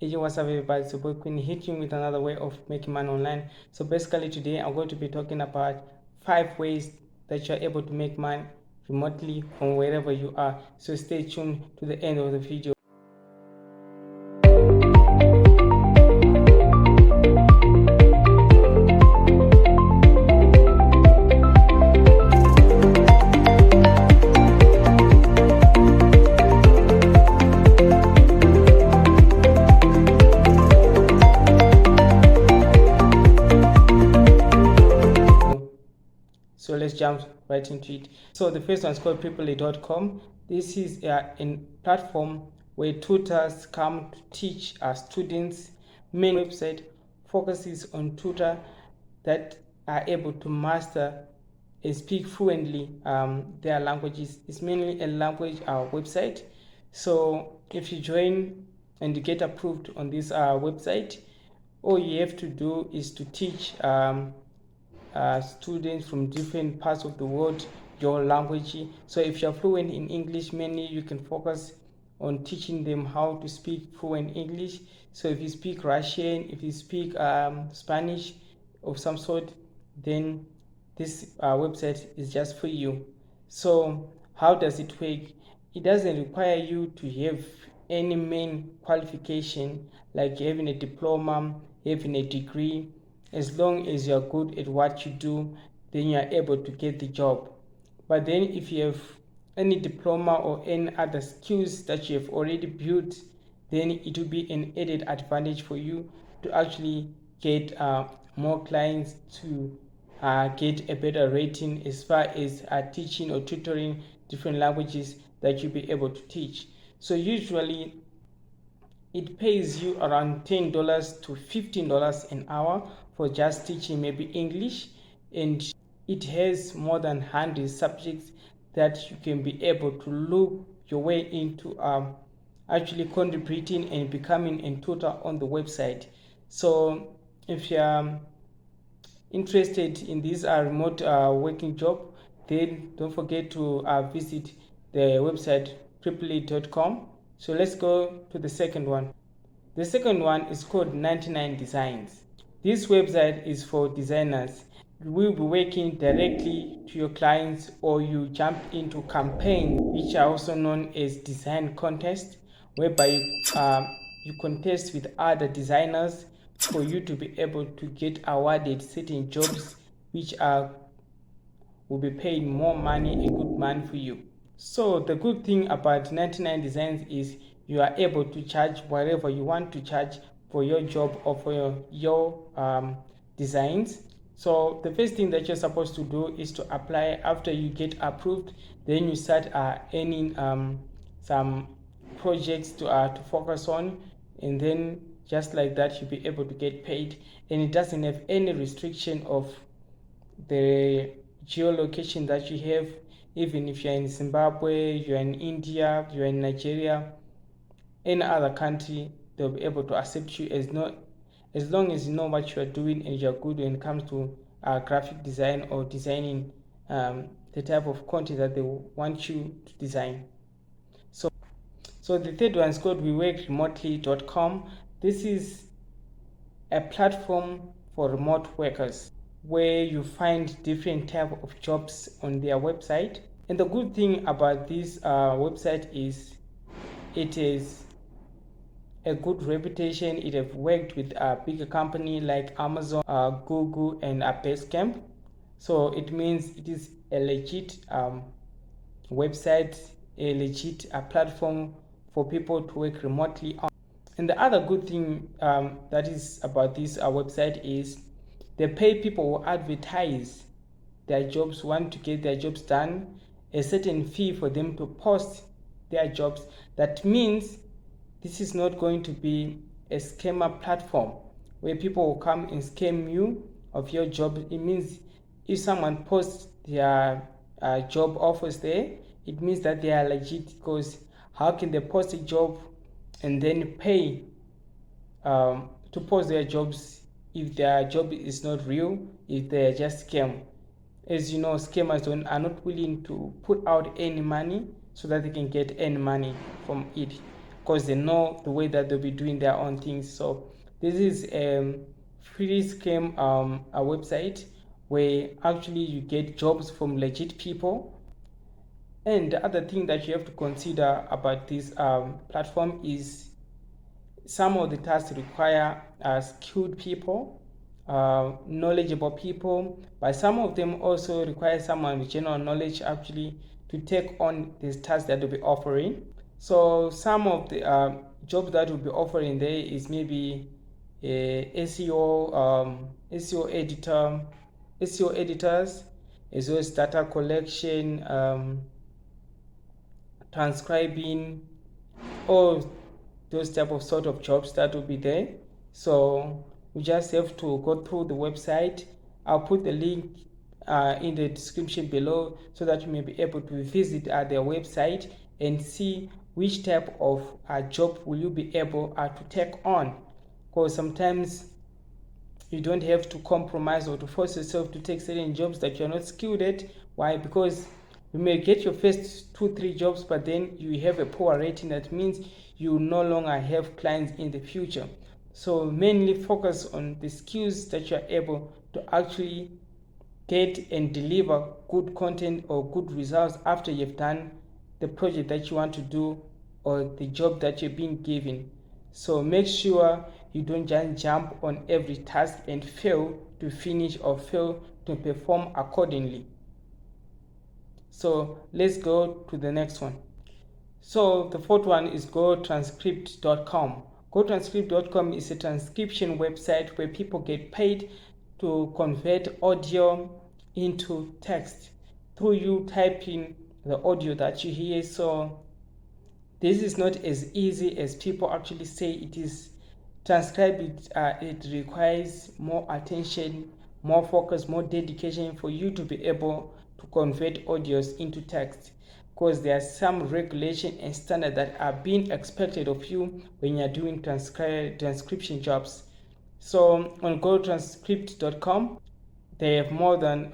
Hey, what's up everybody, it's your boy Quentin hitting with another way of making money online. So basically today I'm going to be talking about 5 ways that you're able to make money remotely from wherever you are. So stay tuned to the end of the video. So let's jump right into it. So the first one is called Peopley.com. This is a platform where tutors come to teach students. Main website focuses on tutors that are able to master and speak fluently their languages. It's mainly a language website. So if you join and you get approved on this website, all you have to do is to teach students from different parts of the world your language. So if you're fluent in English, mainly you can focus on teaching them how to speak fluent English. So if you speak Russian, if you speak Spanish of some sort, then this website is just for you. So how does it work? It doesn't require you to have any main qualification like having a diploma, having a degree. As long as you're good at what you do, then you're able to get the job. But then if you have any diploma or any other skills that you have already built, then it will be an added advantage for you to actually get more clients, to get a better rating as far as teaching or tutoring different languages that you'll be able to teach. So usually it pays you around $10 to $15 an hour for just teaching maybe English, and it has more than 100 subjects that you can be able to look your way into actually contributing and becoming a tutor on the website. So if you're interested in this remote working job, then don't forget to visit the website Peopley.com. So let's go to the second one. The second one is called 99 Designs. This website is for designers. You will be working directly to your clients, or you jump into campaigns which are also known as design contests, whereby you contest with other designers for you to be able to get awarded certain jobs which will be paying more money and good money for you. So the good thing about 99 Designs is you are able to charge whatever you want to charge for your job or for your designs. So the first thing that you're supposed to do is to apply. After you get approved, then you start earning some projects to focus on, and then just like that you'll be able to get paid, and it doesn't have any restriction of the geolocation that you have. Even if you're in Zimbabwe, you're in India, you're in Nigeria, any other country, they'll be able to accept you as long as you know what you are doing and you're good when it comes to graphic design or designing the type of content that they want you to design. So the third one is called WeWorkRemotely.com. This is a platform for remote workers where you find different type of jobs on their website. And the good thing about this website is it is a good reputation. It have worked with a bigger company like Amazon, Google, and Basecamp. So it means it is a legit website, a legit platform for people to work remotely on. And the other good thing that is about this website is they pay people who advertise their jobs, want to get their jobs done, a certain fee for them to post their jobs. That means this is not going to be a scammer platform where people will come and scam you of your job. It means if someone posts their job offers there, it means that they are legit, because how can they post a job and then pay to post their jobs if their job is not real, if they're just scam? As you know, scammers are not willing to put out any money so that they can get any money from it. because they know the way that they'll be doing their own things. So this is free scam a website where actually you get jobs from legit people. And the other thing that you have to consider about this platform is some of the tasks require skilled people, knowledgeable people, but some of them also require someone with general knowledge actually to take on these tasks that will be offering. So some of the jobs that will be offering there is maybe SEO editor, SEO editors, as well as data collection, transcribing, all those type of sort of jobs that will be there. So we just have to go through the website. I'll put the link in the description below so that you may be able to visit their website and see which type of job will you be able to take on, because sometimes you don't have to compromise or to force yourself to take certain jobs that you're not skilled at. Why? Because you may get your first 2-3 jobs, but then you have a poor rating. That means you no longer have clients in the future. So mainly focus on the skills that you're able to actually get and deliver good content or good results after you've done the project that you want to do or the job that you're being given. So make sure you don't just jump on every task and fail to finish or fail to perform accordingly. So let's go to the next one. So the fourth one is GoTranscript.com. GoTranscript.com is a transcription website where people get paid to convert audio into text through you typing the audio that you hear. So this is not as easy as people actually say it is. Transcribe it, it requires more attention, more focus, more dedication for you to be able to convert audios into text, because there are some regulation and standards that are being expected of you when you're doing transcription jobs. So on GoTranscript.com, they have more than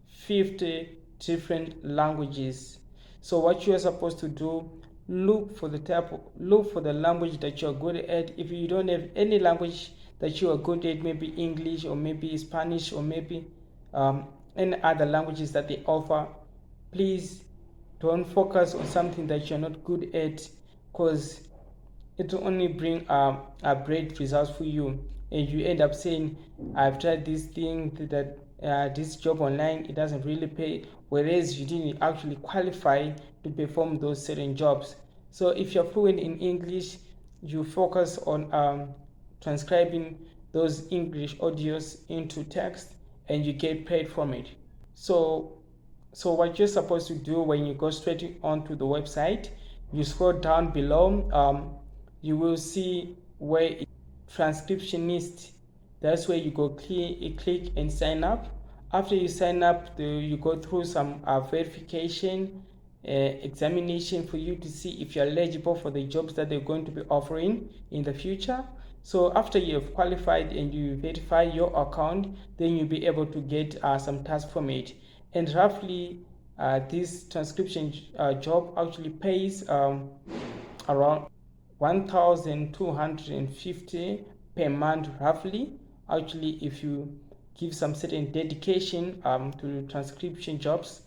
50 different languages. So what you are supposed to do, look for the language that you're good at. If you don't have any language that you are good at, maybe English or maybe Spanish or maybe any other languages that they offer, please don't focus on something that you're not good at, because it will only bring great results for you, and you end up saying, I've tried this thing, that this job online, it doesn't really pay, whereas you didn't actually qualify to perform those certain jobs. So if you're fluent in English, you focus on transcribing those English audios into text and you get paid from it. So what you're supposed to do when you go straight onto the website, you scroll down below, you will see where transcriptionist. That's where you go click and sign up. After you sign up, you go through some verification examination for you to see if you're eligible for the jobs that they're going to be offering in the future. So after you've qualified and you verify your account, then you'll be able to get some tasks from it. And roughly this transcription job actually pays around 1,250 per month roughly, actually, if you give some certain dedication to transcription jobs.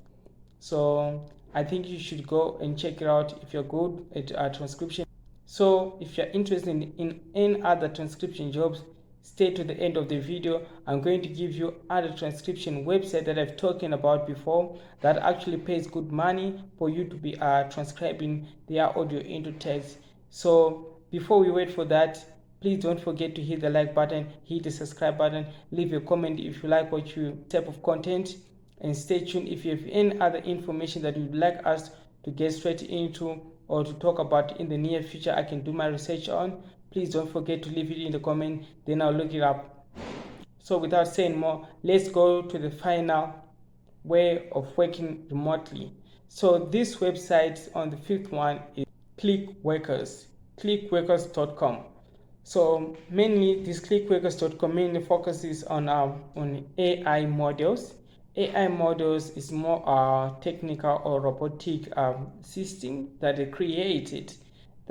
So I think you should go and check it out if you're good at transcription. So if you're interested in any other transcription jobs, stay to the end of the video. I'm going to give you other transcription website that I've talked about before that actually pays good money for you to be transcribing their audio into text. So before we wait for that, please don't forget to hit the like button, hit the subscribe button, leave a comment if you like what you type of content, and stay tuned if you have any other information that you'd like us to get straight into or to talk about in the near future. I can do my research on. Please don't forget to leave it in the comment, then I'll look it up. So without saying more, let's go to the final way of working remotely. So this website on the fifth one is clickworkers.com. So mainly this clickworkers.com mainly focuses on AI models. AI models is more technical or robotic system that they created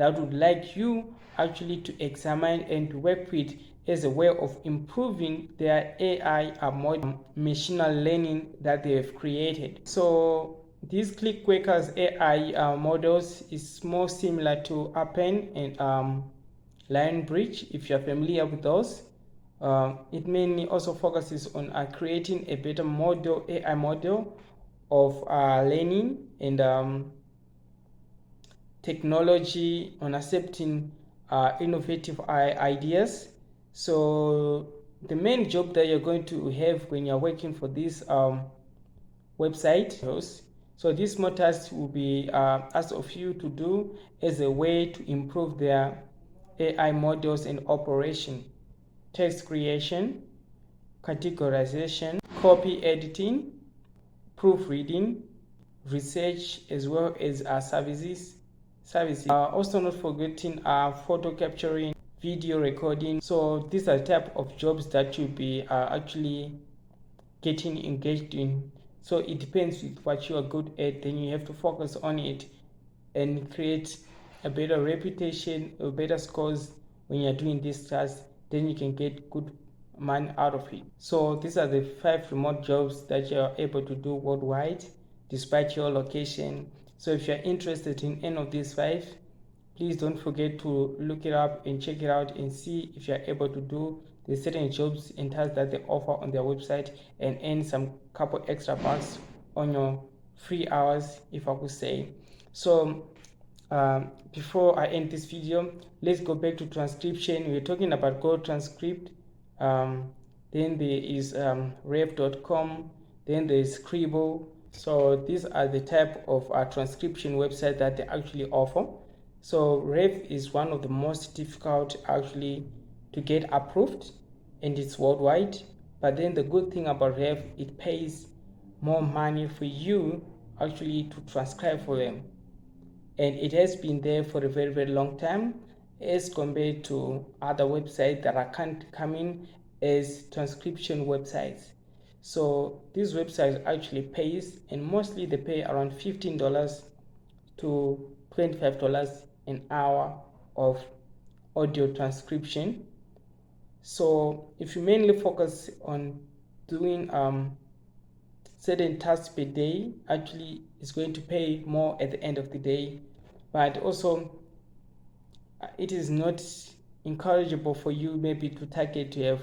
that would like you actually to examine and to work with as a way of improving their AI model, machine learning that they have created. So these ClickWorkers AI models is more similar to Appen and Lionbridge, if you're familiar with those. It mainly also focuses on creating a better model, AI model of learning and technology, on accepting innovative ideas. So the main job that you're going to have when you're working for this website, so these small tasks will be asked of you to do as a way to improve their AI models and operation: text creation, categorization, copy editing, proofreading, research, as well as services. Also not forgetting photo capturing, video recording. So these are the type of jobs that you'll be actually getting engaged in. So it depends with what you are good at, then you have to focus on it and create a better reputation or better scores when you're doing this task. Then you can get good money out of it. So these are the 5 remote jobs that you're able to do worldwide despite your location. So if you're interested in any of these 5, please don't forget to look it up and check it out and see if you're able to do the certain jobs and tasks that they offer on their website and earn some couple extra bucks on your free hours, if I could say. So before I end this video, let's go back to transcription. We're talking about Go Transcript. Then there is rev.com. Then there is Scribble. So these are the type of transcription website that they actually offer. So Rev is one of the most difficult actually to get approved, and it's worldwide. But then the good thing about Rev, it pays more money for you actually to transcribe for them. And it has been there for a very, very long time as compared to other websites that are coming as transcription websites. So these websites actually pays, and mostly they pay around $15 to $25 an hour of audio transcription. So if you mainly focus on doing certain tasks per day, actually it's going to pay more at the end of the day. But also it is not encourageable for you maybe to target to have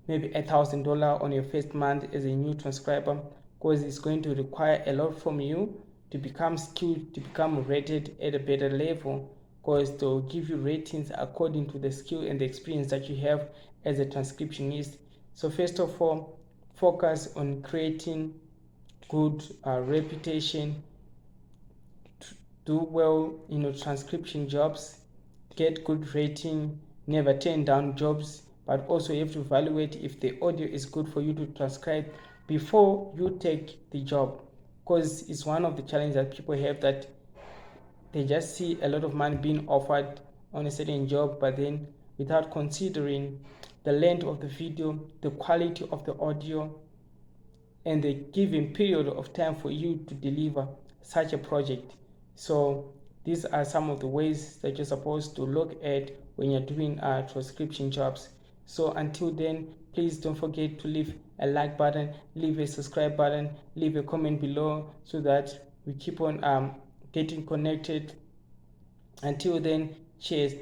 maybe $1,000 on your first month as a new transcriber, because it's going to require a lot from you to become skilled, to become rated at a better level, because they'll give you ratings according to the skill and the experience that you have as a transcriptionist. So first of all, focus on creating good reputation, do well in transcription jobs, get good rating, never turn down jobs, but also you have to evaluate if the audio is good for you to transcribe before you take the job, because it's one of the challenges that people have, that they just see a lot of money being offered on a certain job, but then without considering the length of the video, the quality of the audio, and the given period of time for you to deliver such a project. So these are some of the ways that you're supposed to look at when you're doing transcription jobs. So until then, please don't forget to leave a like button, leave a subscribe button, leave a comment below so that we keep on getting connected. Until then, cheers.